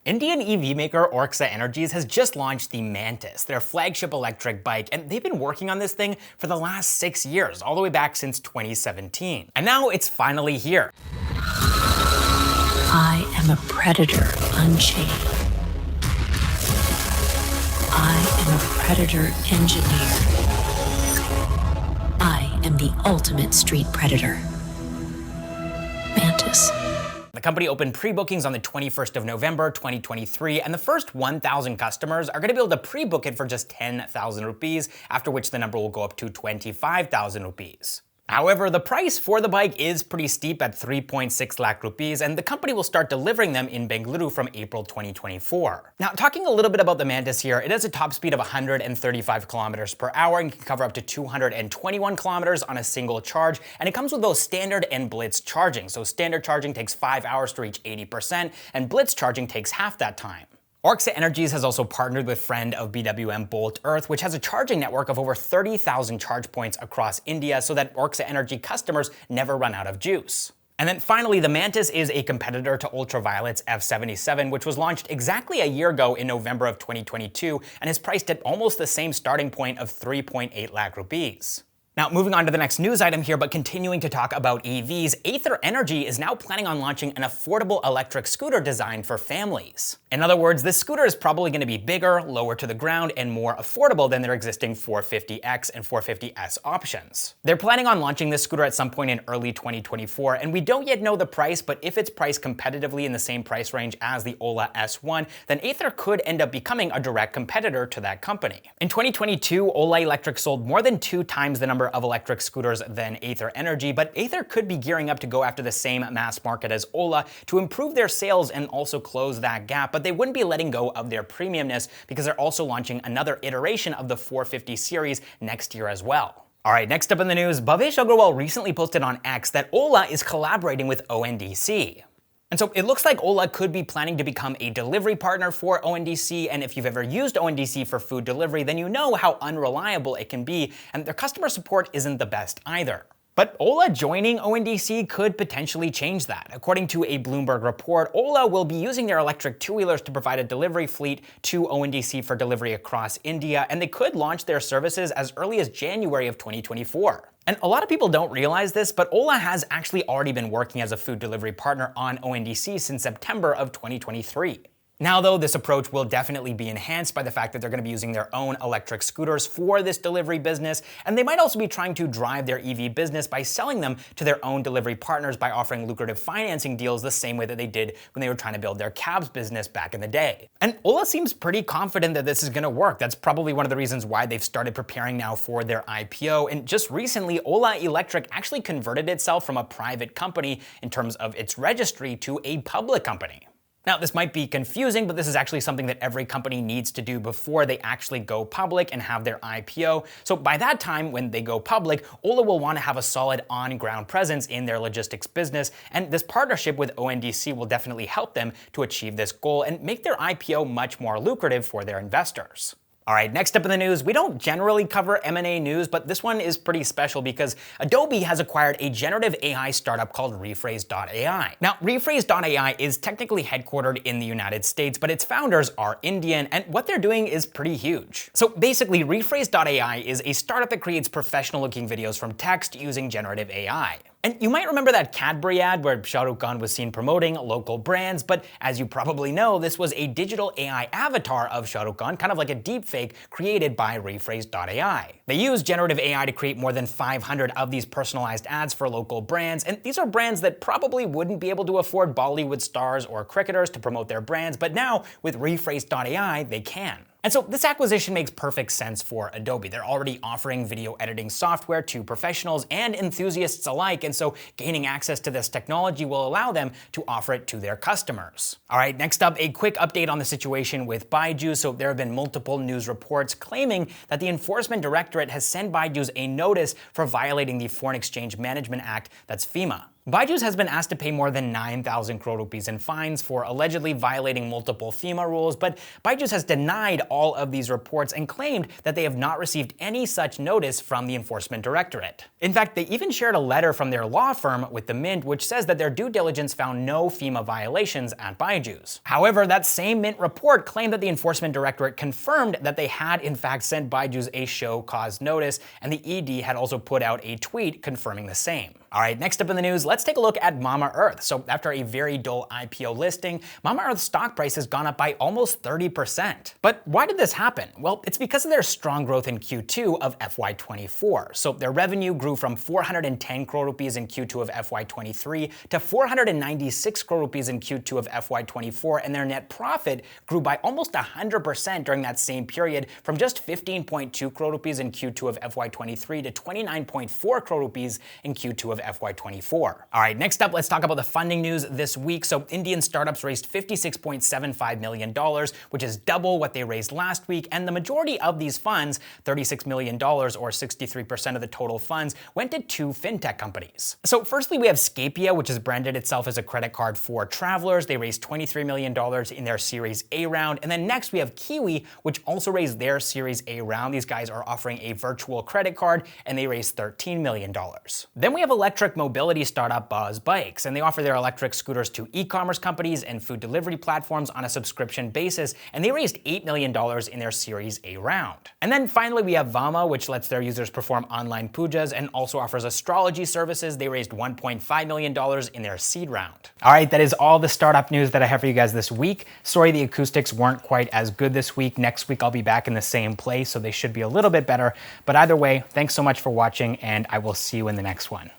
Indian EV maker Orxa Energies has just launched the Mantis, their flagship electric bike, and they've been working on this thing for the last 6 years, all the way back since 2017. And now it's finally here. I am a predator unchained. I am a predator engineer. I am the ultimate street predator. Mantis. The company opened pre-bookings on the 21st of November, 2023, and the first 1,000 customers are going to be able to pre-book it for just 10,000 rupees, after which the number will go up to 25,000 rupees. However, the price for the bike is pretty steep at 3.6 lakh rupees, and the company will start delivering them in Bengaluru from April 2024. Now, talking a little bit about the Mantis here, it has a top speed of 135 kilometers per hour and can cover up to 221 kilometers on a single charge, and it comes with both standard and blitz charging. So standard charging takes 5 hours to reach 80%, and blitz charging takes half that time. Orxa Energies has also partnered with friend of BWM Bolt Earth, which has a charging network of over 30,000 charge points across India so that Orxa Energy customers never run out of juice. And then finally, the Mantis is a competitor to Ultraviolet's F77, which was launched exactly a year ago in November of 2022 and is priced at almost the same starting point of 3.8 lakh rupees. Now, moving on to the next news item here, but continuing to talk about EVs, Ather Energy is now planning on launching an affordable electric scooter designed for families. In other words, this scooter is probably going to be bigger, lower to the ground, and more affordable than their existing 450X and 450S options. They're planning on launching this scooter at some point in early 2024, and we don't yet know the price, but if it's priced competitively in the same price range as the Ola S1, then Ather could end up becoming a direct competitor to that company. In 2022, Ola Electric sold more than 2 times the number of electric scooters than Ather Energy, but Ather could be gearing up to go after the same mass market as Ola to improve their sales and also close that gap, but they wouldn't be letting go of their premiumness because they're also launching another iteration of the 450 series next year as well. Alright, next up in the news, Bhavesh Agrawal recently posted on X that Ola is collaborating with ONDC. And so it looks like Ola could be planning to become a delivery partner for ONDC, and if you've ever used ONDC for food delivery, then you know how unreliable it can be, and their customer support isn't the best either. But Ola joining ONDC could potentially change that. According to a Bloomberg report, Ola will be using their electric two-wheelers to provide a delivery fleet to ONDC for delivery across India, and they could launch their services as early as January of 2024. And a lot of people don't realize this, but Ola has actually already been working as a food delivery partner on ONDC since September of 2023. Now though, this approach will definitely be enhanced by the fact that they're going to be using their own electric scooters for this delivery business, and they might also be trying to drive their EV business by selling them to their own delivery partners by offering lucrative financing deals the same way that they did when they were trying to build their cabs business back in the day. And Ola seems pretty confident that this is going to work. That's probably one of the reasons why they've started preparing now for their IPO, and just recently, Ola Electric actually converted itself from a private company in terms of its registry to a public company. Now, this might be confusing, but this is actually something that every company needs to do before they actually go public and have their IPO. So by that time, when they go public, Ola will want to have a solid on-ground presence in their logistics business, and this partnership with ONDC will definitely help them to achieve this goal and make their IPO much more lucrative for their investors. Alright, next up in the news, we don't generally cover M&A news, but this one is pretty special because Adobe has acquired a generative AI startup called Rephrase.ai. Now, Rephrase.ai is technically headquartered in the United States, but its founders are Indian, and what they're doing is pretty huge. So basically, Rephrase.ai is a startup that creates professional-looking videos from text using generative AI. And you might remember that Cadbury ad where Shah Rukh Khan was seen promoting local brands, but as you probably know, this was a digital AI avatar of Shah Rukh Khan, kind of like a deepfake created by Rephrase.ai. They use generative AI to create more than 500 of these personalized ads for local brands, and these are brands that probably wouldn't be able to afford Bollywood stars or cricketers to promote their brands, but now with Rephrase.ai, they can. And so this acquisition makes perfect sense for Adobe. They're already offering video editing software to professionals and enthusiasts alike, and so gaining access to this technology will allow them to offer it to their customers. All right, next up, a quick update on the situation with Byju's. So there have been multiple news reports claiming that the Enforcement Directorate has sent Byju's a notice for violating the Foreign Exchange Management Act, that's FEMA. Byju's has been asked to pay more than 9,000 crore rupees in fines for allegedly violating multiple FEMA rules, but Byju's has denied all of these reports and claimed that they have not received any such notice from the Enforcement Directorate. In fact, they even shared a letter from their law firm with the Mint which says that their due diligence found no FEMA violations at Byju's. However, that same Mint report claimed that the Enforcement Directorate confirmed that they had in fact sent Byju's a show cause notice, and the ED had also put out a tweet confirming the same. Alright, next up in the news, let's take a look at Mamaearth. So after a very dull IPO listing, Mamaearth's stock price has gone up by almost 30%. But why did this happen? Well, it's because of their strong growth in Q2 of FY24. So their revenue grew from 410 crore rupees in Q2 of FY23 to 496 crore rupees in Q2 of FY24, and their net profit grew by almost 100% during that same period, from just 15.2 crore rupees in Q2 of FY23 to 29.4 crore rupees in Q2 of FY24. Alright, next up, let's talk about the funding news this week. So Indian startups raised $56.75 million, which is double what they raised last week, and the majority of these funds, $36 million or 63% of the total funds, went to two fintech companies. So firstly, we have Scapia, which has branded itself as a credit card for travelers. They raised $23 million in their Series A round. And then next we have Kiwi, which also raised their Series A round. These guys are offering a virtual credit card, and they raised $13 million. Then we have electric mobility startup Buzz Bikes, and they offer their electric scooters to e-commerce companies and food delivery platforms on a subscription basis, and they raised $8 million in their Series A round. And then finally we have Vama, which lets their users perform online pujas and also offers astrology services. They raised $1.5 million in their seed round. Alright, that is all the startup news that I have for you guys this week. Sorry the acoustics weren't quite as good this week. Next week I'll be back in the same place, so they should be a little bit better. But either way, thanks so much for watching, and I will see you in the next one.